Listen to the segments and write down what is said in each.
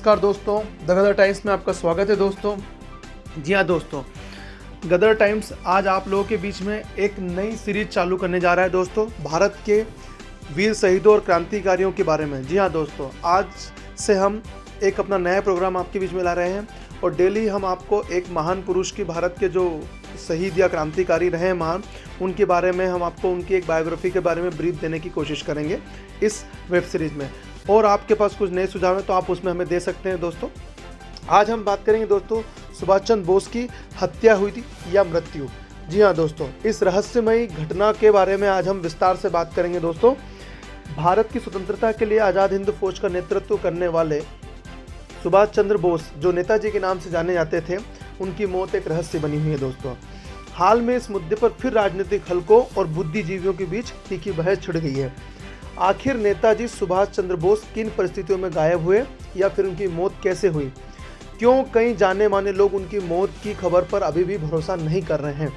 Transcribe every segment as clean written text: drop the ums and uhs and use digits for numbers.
नमस्कार दोस्तों, the Gadar times में आपका स्वागत है दोस्तों। जी हाँ दोस्तों, गदर टाइम्स आज आप लोगों के बीच में एक नई सीरीज चालू करने जा रहा है दोस्तों, भारत के वीर शहीदों और क्रांतिकारियों के बारे में। जी हाँ दोस्तों, आज से हम एक अपना नया प्रोग्राम आपके बीच में ला रहे हैं और डेली हम आपको एक महान पुरुष की, भारत के जो शहीद या क्रांतिकारी रहे हैं महान, उनके बारे में हम आपको उनकी एक बायोग्राफी के बारे में ब्रीफ देने की कोशिश करेंगे इस वेब सीरीज़ में। और आपके पास कुछ नए सुझाव हैं तो आप उसमें हमें दे सकते हैं दोस्तों। आज हम बात करेंगे दोस्तों सुभाष चंद्र बोस की हत्या हुई थी या मृत्यु। जी हाँ दोस्तों, इस रहस्यमयी घटना के बारे में आज हम विस्तार से बात करेंगे दोस्तों। भारत की स्वतंत्रता के लिए आज़ाद हिंद फौज का नेतृत्व करने वाले सुभाष चंद्र बोस, जो नेताजी के नाम से जाने जाते थे, उनकी मौत एक रहस्य बनी हुई है दोस्तों। हाल में इस मुद्दे पर फिर राजनीतिक हलकों और बुद्धिजीवियों के बीच तीखी बहस छिड़ गई है। आखिर नेताजी सुभाष चंद्र बोस किन परिस्थितियों में गायब हुए या फिर उनकी मौत कैसे हुई? क्यों कई जाने माने लोग उनकी मौत की खबर पर अभी भी भरोसा नहीं कर रहे हैं?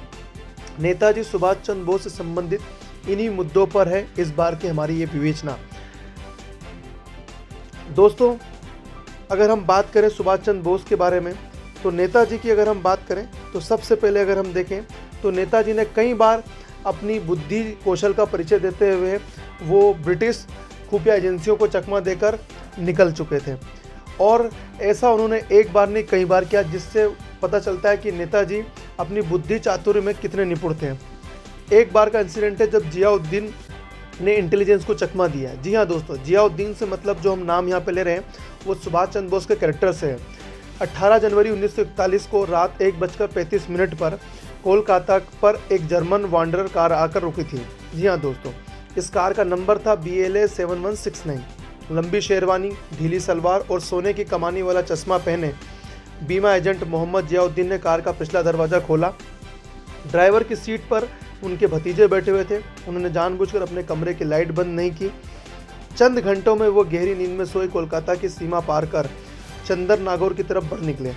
नेताजी सुभाष चंद्र बोस से संबंधित इन्हीं मुद्दों पर है इस बार की हमारी ये विवेचना। दोस्तों, अगर हम बात करें सुभाष चंद्र बोस के बारे में, तो नेताजी की अगर हम बात करें तो सबसे पहले अगर हम देखें तो नेताजी ने कई बार अपनी बुद्धि कौशल का परिचय देते हुए वो ब्रिटिश खुफिया एजेंसियों को चकमा देकर निकल चुके थे। और ऐसा उन्होंने एक बार नहीं कई बार किया, जिससे पता चलता है कि नेताजी अपनी बुद्धि चातुर्य में कितने निपुण थे। एक बार का इंसिडेंट है जब जियाउद्दीन ने इंटेलिजेंस को चकमा दिया। जी हाँ दोस्तों, जियाउद्दीन से मतलब जो हम नाम यहाँ पे ले रहे हैं वो सुभाष चंद्र बोस के कैरेक्टर से है। 18 जनवरी 1941 को रात 1:35 पर कोलकाता पर एक जर्मन वांडरर कार आकर रुकी थी। जी हाँ दोस्तों, इस कार का नंबर था BLA 7169। लंबी शेरवानी, ढीली सलवार और सोने की कमानी वाला चश्मा पहने बीमा एजेंट मोहम्मद जियाउद्दीन ने कार का पिछला दरवाज़ा खोला। ड्राइवर की सीट पर उनके भतीजे बैठे हुए थे। उन्होंने जानबूझकर अपने कमरे की लाइट बंद नहीं की। चंद घंटों में वो गहरी नींद में सोए कोलकाता की सीमा पार कर चंदर नागौर की तरफ बढ़ निकले।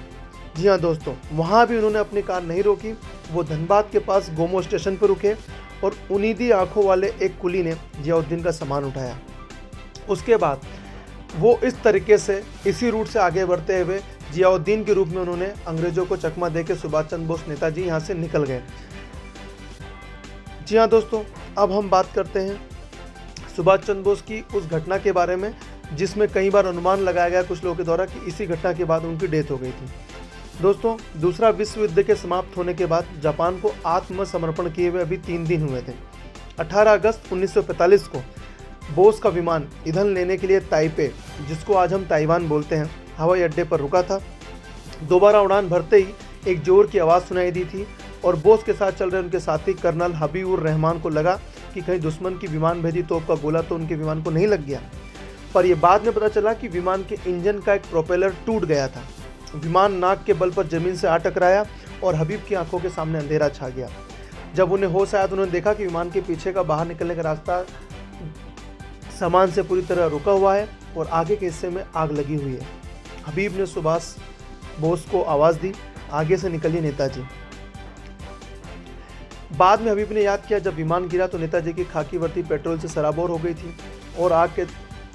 जी हाँ दोस्तों, वहाँ भी उन्होंने अपनी कार नहीं रोकी। वो धनबाद के पास गोमो स्टेशन पर रुके और उन्नीदी आंखों वाले एक कुली ने जियाउद्दीन का सामान उठाया। उसके बाद वो इस तरीके से इसी रूट से आगे बढ़ते हुए जियाउद्दीन के रूप में उन्होंने अंग्रेजों को चकमा देकर सुभाष चंद्र बोस नेताजी यहाँ से निकल गए। जी हाँ दोस्तों, अब हम बात करते हैं सुभाष चंद्र बोस की उस घटना के बारे में जिसमें कई बार अनुमान लगाया गया कुछ लोगों के द्वारा कि इसी घटना के बाद उनकी डेथ हो गई थी। दोस्तों, दूसरा विश्व युद्ध के समाप्त होने के बाद जापान को आत्मसमर्पण किए हुए अभी 3 दिन हुए थे। 18 अगस्त 1945 को बोस का विमान ईंधन लेने के लिए ताइपे, जिसको आज हम ताइवान बोलते हैं, हवाई अड्डे पर रुका था। दोबारा उड़ान भरते ही एक जोर की आवाज़ सुनाई दी थी और बोस के साथ चल रहे उनके साथी कर्नल हबीबुर रहमान को लगा कि कहीं दुश्मन की विमान भेदी तोप का गोला तो उनके विमान को नहीं लग गया। पर यह बाद में पता चला कि विमान के इंजन का एक प्रोपेलर टूट गया था। विमान नाक के बल पर जमीन से आ टकराया और हबीब की आंखों के सामने अंधेरा छा गया। जब उन्हें होश आया तो उन्होंने देखा कि विमान के पीछे का बाहर निकलने का रास्ता सामान से पूरी तरह रुका हुआ है और आगे के हिस्से में आग लगी हुई है। हबीब ने सुभाष बोस को आवाज़ दी, आगे से निकलिए नेताजी। बाद में हबीब ने याद किया, जब विमान गिरा तो नेताजी की खाकी वर्दी पेट्रोल से सराबोर हो गई थी और आग के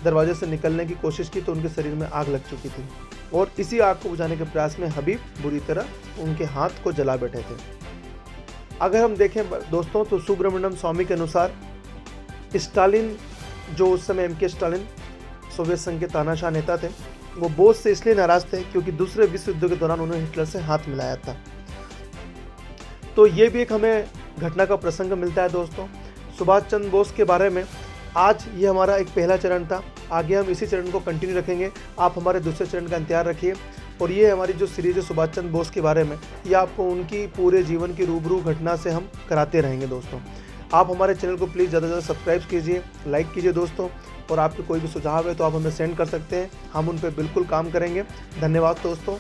दरवाजे से निकलने की कोशिश की तो उनके शरीर में आग लग चुकी थी और इसी आग को बुझाने के प्रयास में हबीब बुरी तरह उनके हाथ को जला बैठे थे। अगर हम देखें दोस्तों तो सुब्रमण्यम स्वामी के अनुसार स्टालिन, जो उस समय MK स्टालिन सोवियत संघ के तानाशाह नेता थे, वो बोस से इसलिए नाराज थे क्योंकि दूसरे विश्व युद्ध के दौरान उन्होंने हिटलर से हाथ मिलाया था। तो ये भी एक हमें घटना का प्रसंग मिलता है दोस्तों सुभाष चंद्र बोस के बारे में। आज ये हमारा एक पहला चरण था, आगे हम इसी चरण को कंटिन्यू रखेंगे। आप हमारे दूसरे चरण का इंतजार रखिए और ये हमारी जो सीरीज़ है सुभाष चंद्र बोस के बारे में, ये आपको उनकी पूरे जीवन की रूबरू घटना से हम कराते रहेंगे दोस्तों। आप हमारे चैनल को प्लीज़ ज़्यादा से ज़्यादा सब्सक्राइब कीजिए, लाइक कीजिए दोस्तों, और आपके कोई भी सुझाव है तो आप हमें सेंड कर सकते हैं, हम उन पर बिल्कुल काम करेंगे। धन्यवाद दोस्तों।